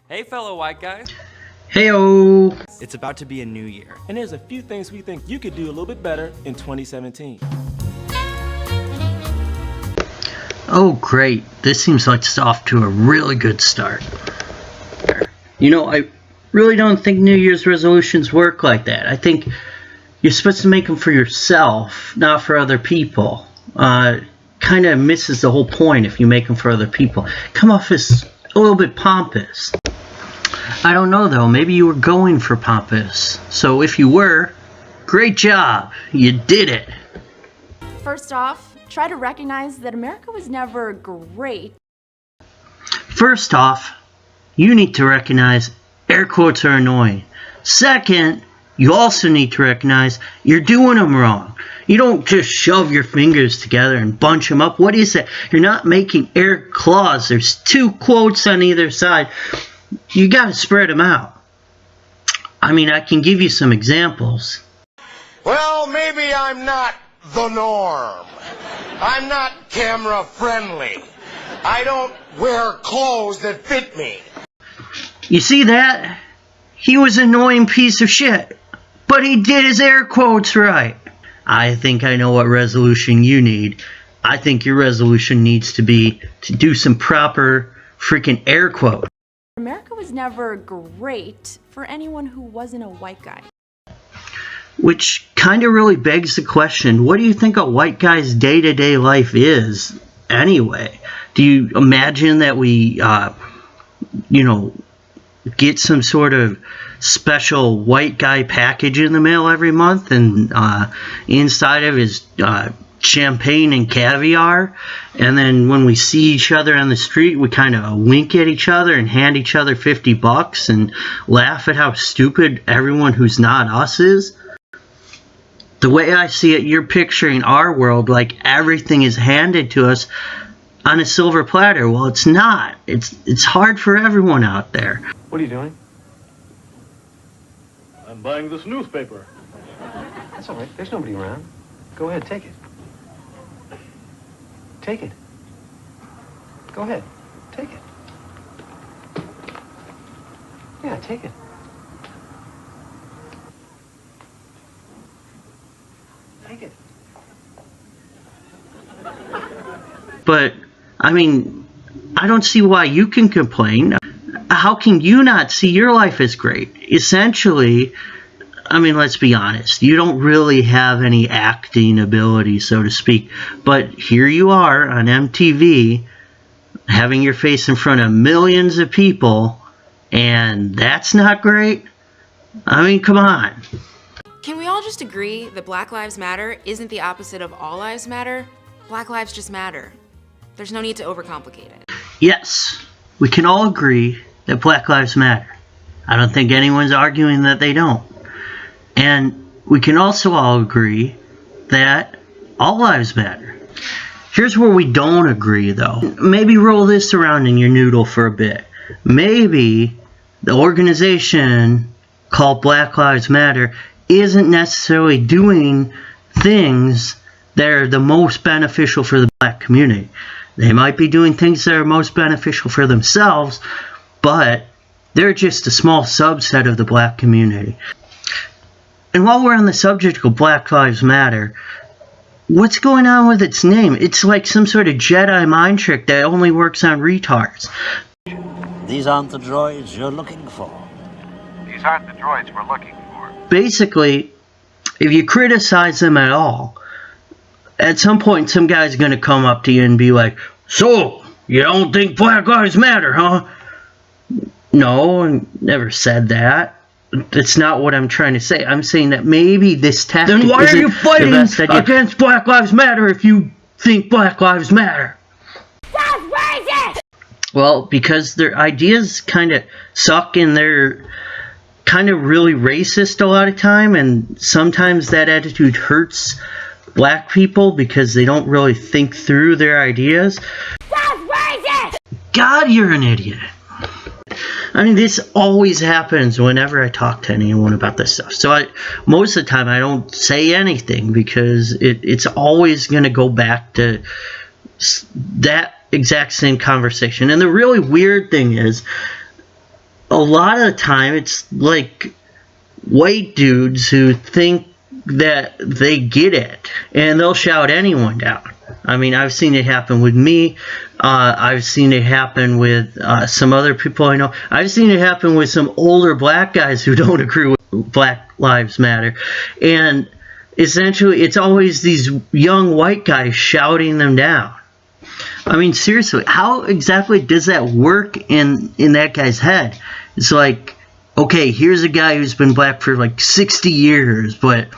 Hey fellow white guys. Heyo! It's about to be a new year. And there's a few things we think you could do a little bit better in 2017. Oh great, this seems like it's off to a really good start. You know, I really don't think New Year's resolutions work like that. I think you're supposed to make them for yourself, not for other people. Kind of misses the whole point if you make them for other people. Come off as a little bit pompous. I don't know though, maybe you were going for pompous. So if you were, great job, you did it. First off, try to recognize that America was never great. First off, you need to recognize air quotes are annoying. Second, you also need to recognize you're doing them wrong. You don't just shove your fingers together and bunch them up. What is that? You're not making air claws. There's two quotes on either side. You gotta spread them out. I mean, I can give you some examples. Well, maybe I'm not the norm. I'm not camera friendly. I don't wear clothes that fit me. You see that? He was an annoying piece of shit, but he did his air quotes right. I think I know what resolution you need. I think your resolution needs to be to do some proper freaking air quotes. America was never great for anyone who wasn't a white guy. Which kind of really begs the question, what do you think a white guy's day-to-day life is anyway? Do you imagine that we, get some sort of special white guy package in the mail every month, and inside of is champagne and caviar, and then when we see each other on the street we kind of wink at each other and hand each other $50 and laugh at how stupid everyone who's not us is? The way I see it, you're picturing our world like everything is handed to us on a silver platter. Well, it's not. It's hard for everyone out there. What are you doing? I'm buying this newspaper. That's all right. There's nobody around. Go ahead, take it. Take it. Go ahead, take it. Yeah, take it. Take it. But, I mean, I don't see why you can complain. How can you not see your life as great? Essentially, I mean, let's be honest. You don't really have any acting ability, so to speak. But here you are on MTV, having your face in front of millions of people, and that's not great? I mean, come on. Can we all just agree that Black Lives Matter isn't the opposite of All Lives Matter? Black lives just matter. There's no need to overcomplicate it. Yes, we can all agree that Black Lives Matter. I don't think anyone's arguing that they don't. And we can also all agree that all lives matter. Here's where we don't agree, though. Maybe roll this around in your noodle for a bit. Maybe the organization called Black Lives Matter isn't necessarily doing things that are the most beneficial for the black community. They might be doing things that are most beneficial for themselves, but they're just a small subset of the black community. And while we're on the subject of Black Lives Matter, what's going on with its name? It's like some sort of Jedi mind trick that only works on retards. These aren't the droids you're looking for. These aren't the droids we're looking for. Basically, if you criticize them at all, at some point some guy's going to come up to you and be like, "So, you don't think Black Lives Matter, huh?" No, I never said that. That's not what I'm trying to say. I'm saying that maybe this tactic Then why are you fighting against Black Lives Matter if you think Black Lives Matter? That's racist! Well, because their ideas kind of suck and they're kind of really racist a lot of time, and sometimes that attitude hurts black people because they don't really think through their ideas. That's racist! God, you're an idiot. I mean, this always happens whenever I talk to anyone about this stuff. So most of the time I don't say anything because it's always going to go back to that exact same conversation. And the really weird thing is, a lot of the time it's like white dudes who think that they get it, and they'll shout anyone down. I mean, I've seen it happen with me. I've seen it happen with some other people I know. I've seen it happen with some older black guys who don't agree with Black Lives Matter. And essentially, it's always these young white guys shouting them down. I mean, seriously, how exactly does that work in that guy's head? It's like, okay, here's a guy who's been black for like 60 years, but,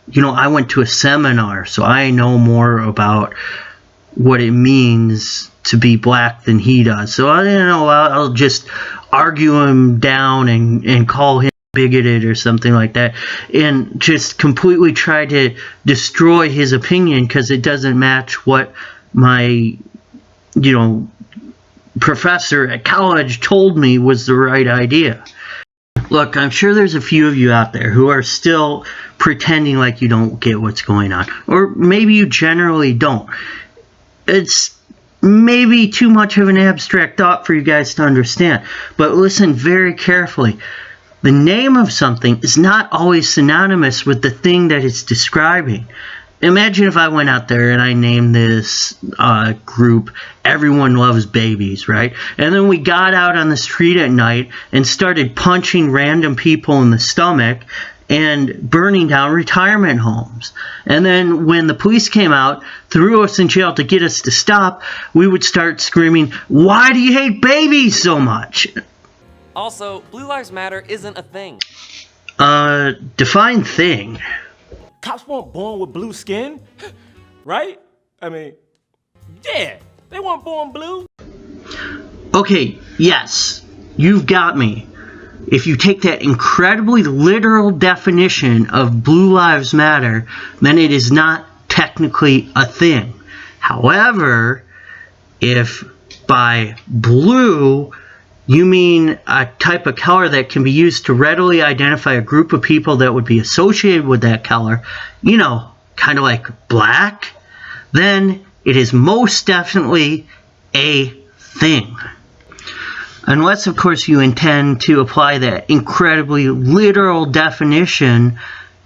you know, I went to a seminar, so I know more about what it means to be black than he does. So, I don't know, I'll just argue him down and call him bigoted or something like that, and just completely try to destroy his opinion because it doesn't match what my, you know, professor at college told me was the right idea. Look, I'm sure there's a few of you out there who are still pretending like you don't get what's going on, or maybe you generally don't. It's maybe too much of an abstract thought for you guys to understand, but listen very carefully. The name of something is not always synonymous with the thing that it's describing. Imagine if I went out there and I named this group Everyone Loves Babies, right? And then we got out on the street at night and started punching random people in the stomach and burning down retirement homes. And then when the police came out, threw us in jail to get us to stop, we would start screaming, "Why do you hate babies so much?" Also, Blue Lives Matter isn't a thing. Define thing. Cops weren't born with blue skin, right? I mean, yeah, they weren't born blue. Okay, yes, you've got me. If you take that incredibly literal definition of Blue Lives Matter, then it is not technically a thing. However, if by blue you mean a type of color that can be used to readily identify a group of people that would be associated with that color, you know, kind of like black, then it is most definitely a thing. Unless, of course, you intend to apply that incredibly literal definition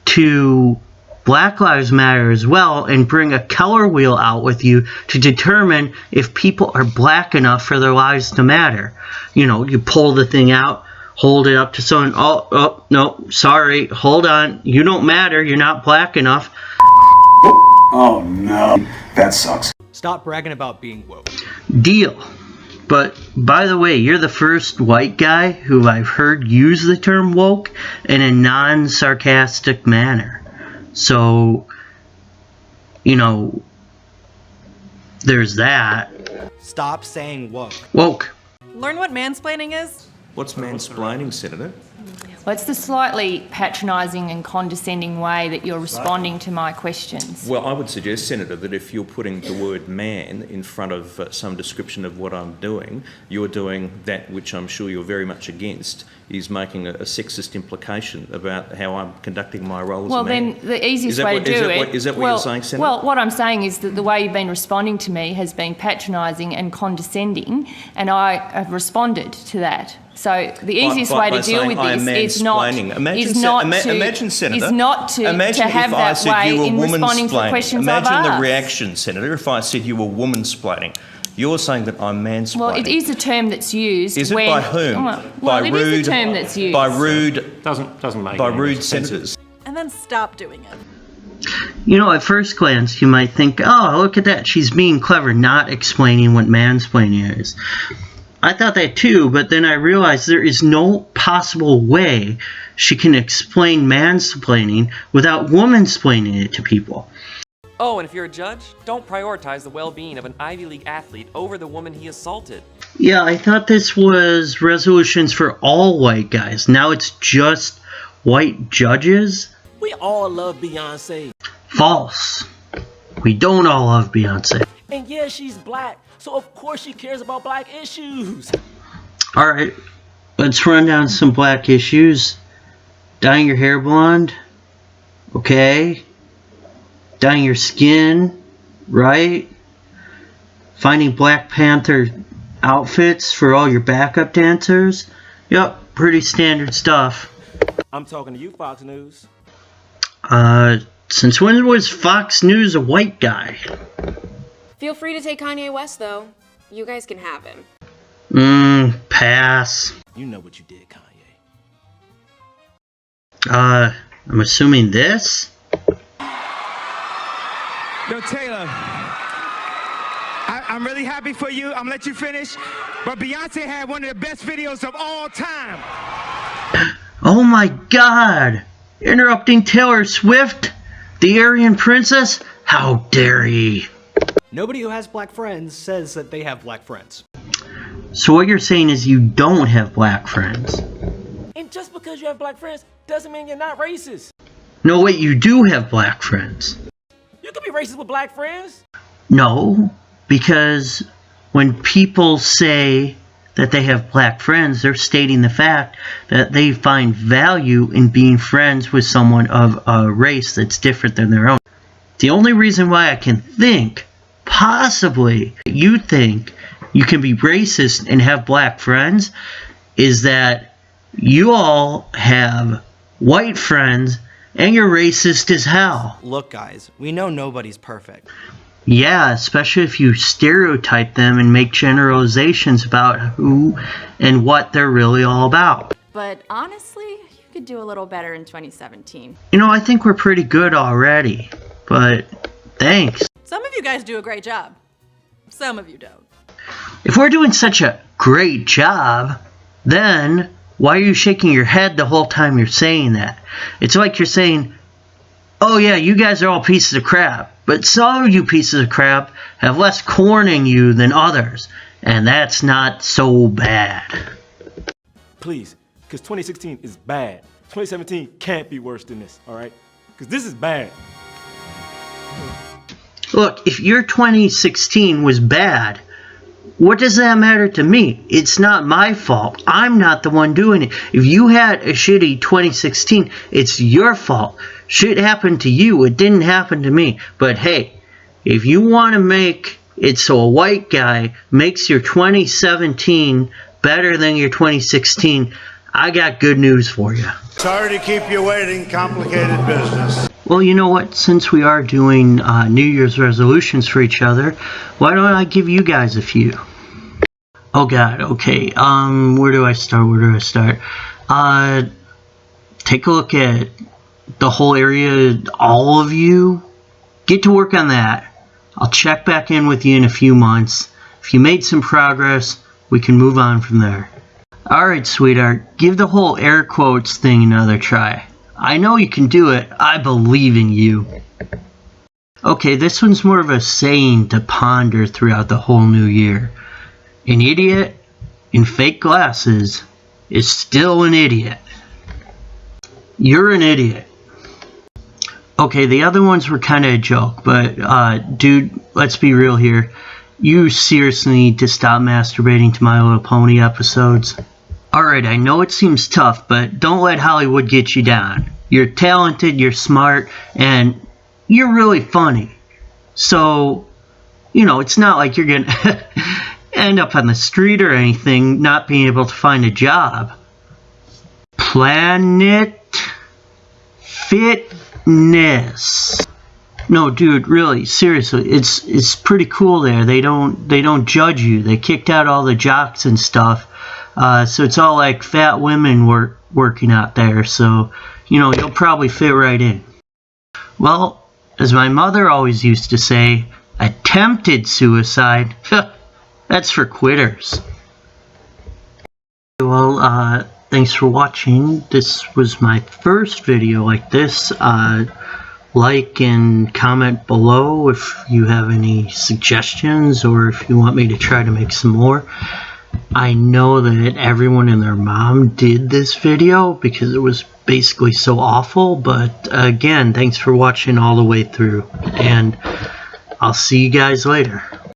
to Black Lives Matter as well and bring a color wheel out with you to determine if people are black enough for their lives to matter. You know, you pull the thing out, hold it up to someone, oh, no, sorry, hold on, you don't matter, you're not black enough. Oh no, that sucks. Stop bragging about being woke. Deal. But, by the way, you're the first white guy who I've heard use the term woke in a non-sarcastic manner. So, you know, there's that. Stop saying woke. Woke. Learn what mansplaining is? What's mansplaining, Senator? Well, it's the slightly patronising and condescending way that you're responding to my questions. Well, I would suggest, Senator, that if you're putting the word man in front of some description of what I'm doing, you're doing that which I'm sure you're very much against, is making a sexist implication about how I'm conducting my role as a man. Well, then the easiest way to do it... Is that what you're saying, Senator? Well, what I'm saying is that the way you've been responding to me has been patronising and condescending, and I have responded to that. So the easiest way to deal with this is not to have that way in responding to the questions I've asked. Imagine the reaction, Senator, if I said you were woman-splaining. You're saying that I'm mansplaining. Well, it is a term that's used. Is it by whom? Well, it is a term that's used. By rude. Doesn't make by any rude sense. senators. And then stop doing it. You know, at first glance, you might think, oh, look at that, she's being clever, not explaining what mansplaining is. I thought that too, but then I realized there is no possible way she can explain mansplaining without womansplaining it to people. Oh, and if you're a judge, don't prioritize the well-being of an Ivy League athlete over the woman he assaulted. Yeah, I thought this was resolutions for all white guys. Now it's just white judges? We all love Beyonce. False. We don't all love Beyonce. And yeah, she's black, so of course she cares about black issues. Alright, let's run down some black issues. Dyeing your hair blonde. Okay. Dyeing your skin. Right. Finding Black Panther outfits for all your backup dancers. Yep, pretty standard stuff. I'm talking to you, Fox News. Since when was Fox News a white guy? Feel free to take Kanye West, though. You guys can have him. Pass. You know what you did, Kanye. I'm assuming this? Yo, Taylor, I'm really happy for you. I'm gonna let you finish. But Beyonce had one of the best videos of all time. Oh my god! Interrupting Taylor Swift? The Aryan Princess? How dare he? Nobody who has black friends says that they have black friends. So what you're saying is you don't have black friends? And just because you have black friends doesn't mean you're not racist. No, wait, you do have black friends. You can be racist with black friends. No, because when people say that they have black friends, they're stating the fact that they find value in being friends with someone of a race that's different than their own. The only reason why I can think, possibly, you think you can be racist and have black friends is that you all have white friends and you're racist as hell. Look, guys, we know nobody's perfect. Yeah, especially if you stereotype them and make generalizations about who and what they're really all about. But honestly, you could do a little better in 2017. You know, I think we're pretty good already, but thanks. Some of you guys do a great job. Some of you don't. If we're doing such a great job, then why are you shaking your head the whole time you're saying that? It's like you're saying, oh yeah, you guys are all pieces of crap, but some of you pieces of crap have less corn in you than others, and that's not so bad. Please, because 2016 is bad. 2017 can't be worse than this, all right? Because this is bad. Look, if your 2016 was bad, what does that matter to me? It's not my fault. I'm not the one doing it. If you had a shitty 2016, it's your fault. Shit happened to you. It didn't happen to me. But hey, if you want to make it so a white guy makes your 2017 better than your 2016, I got good news for you. Sorry to keep you waiting. Complicated business. Well, you know what? Since we are doing New Year's resolutions for each other, why don't I give you guys a few? Oh God, okay. Where do I start? Take a look at the whole area. All of you, get to work on that. I'll check back in with you in a few months. If you made some progress, we can move on from there. Alright, sweetheart, give the whole air quotes thing another try. I know you can do it. I believe in you. Okay, this one's more of a saying to ponder throughout the whole new year. An idiot in fake glasses is still an idiot. You're an idiot. Okay, the other ones were kind of a joke, but dude, let's be real here. You seriously need to stop masturbating to My Little Pony episodes. Alright, I know it seems tough, but don't let Hollywood get you down. You're talented, you're smart, and you're really funny. So, you know, it's not like you're gonna end up on the street or anything, not being able to find a job. Planet Fitness. No, dude, really, seriously, it's pretty cool there. They don't judge you. They kicked out all the jocks and stuff. So it's all like fat women working out there. So, you know, you'll probably fit right in. Well, as my mother always used to say, attempted suicide, that's for quitters. Well, thanks for watching. This was my first video like this. Like and comment below if you have any suggestions or if you want me to try to make some more. I know that everyone and their mom did this video because it was basically so awful, but again, thanks for watching all the way through, and I'll see you guys later.